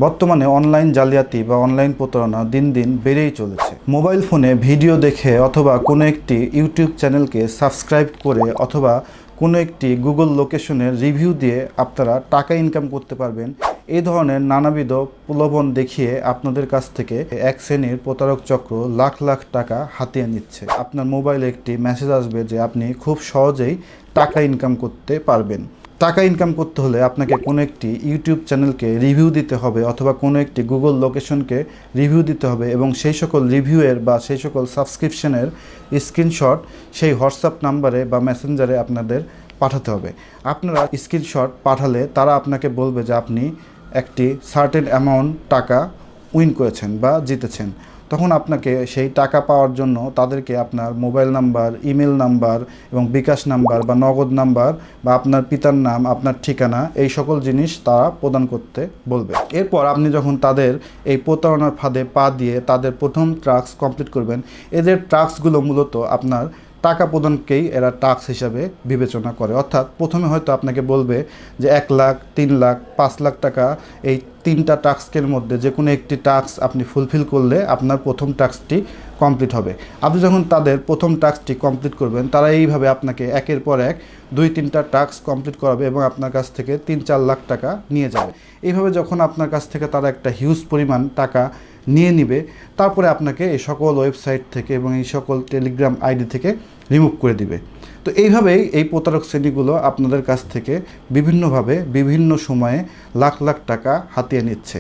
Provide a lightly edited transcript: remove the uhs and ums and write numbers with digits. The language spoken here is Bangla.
বর্তমানে অনলাইন জালিয়াতি বা অনলাইন প্রতারণা দিন দিন বেড়েই চলেছে। মোবাইল ফোনে ভিডিও দেখে অথবা কোনো একটি ইউটিউব চ্যানেলকে সাবস্ক্রাইব করে অথবা কোনো একটি গুগল লোকেশনের রিভিউ দিয়ে আপনারা টাকা ইনকাম করতে পারবেন, এই ধরনের নানাবিধ প্রলোভন দেখিয়ে আপনাদের কাছ থেকে এক শ্রেণীর প্রতারক চক্র লাখ লাখ টাকা হাতিয়ে নিচ্ছে। আপনার মোবাইলে একটি মেসেজ আসবে যে আপনি খুব সহজেই টাকা ইনকাম করতে পারবেন। টাকা ইনকাম করতে হলে আপনাকে কোনো একটি ইউটিউব চ্যানেলকে রিভিউ দিতে হবে অথবা কোনো একটি গুগল লোকেশনকে রিভিউ দিতে হবে এবং সেই সকল রিভিউয়ের বা সেই সকল সাবস্ক্রিপশনের স্ক্রিনশট সেই হোয়াটসঅ্যাপ নাম্বারে বা মেসেঞ্জারে আপনাদের পাঠাতে হবে। আপনারা স্ক্রিনশট পাঠালে তারা আপনাকে বলবে যে আপনি একটি সার্টেন অ্যামাউন্ট টাকা উইন করেছেন বা জিতেছেন। তখন আপনাকে সেই টাকা পাওয়ার জন্য তাদেরকে আপনার মোবাইল নাম্বার, ইমেল নাম্বার এবং বিকাশ নাম্বার বা নগদ নাম্বার বা আপনার পিতার নাম, আপনার ঠিকানা, এই সকল জিনিস তারা প্রদান করতে বলবে। এরপর আপনি যখন তাদের এই প্রতারণার ফাঁদে পা দিয়ে তাদের প্রথম টাস্ক কমপ্লিট করবেন, এদের টাস্কগুলো মূলত আপনার টাকা প্রদানকেই এরা টাস্ক হিসাবে বিবেচনা করে। অর্থাৎ প্রথমে হয়তো আপনাকে বলবে যে 1 লাখ, 3 লাখ, 5 লাখ টাকা, এই 3টা টাস্কের মধ্যে যে কোনো একটি টাস্ক আপনি ফুলফিল করলে আপনার প্রথম টাস্কটি কমপ্লিট হবে। আপনি যখন তাদের প্রথম টাস্কটি কমপ্লিট করবেন, তারা এইভাবে আপনাকে একের পর এক 2-3টা টাস্ক কমপ্লিট করাবে এবং আপনার কাছ থেকে 3-4 লাখ টাকা নিয়ে যাবে। এইভাবে যখন আপনার কাছ থেকে তারা একটা হিউজ পরিমাণ টাকা নিয়ে নিবে, তারপরে আপনাকে এই সকল ওয়েবসাইট থেকে এবং এই সকল টেলিগ্রাম আইডি থেকে রিমুভ করে দিবে। তো এইভাবেই এই প্রতারক শ্রেণীগুলো আপনাদের কাছ থেকে বিভিন্নভাবে বিভিন্ন সময়ে লাখ লাখ টাকা হাতিয়ে নিচ্ছে।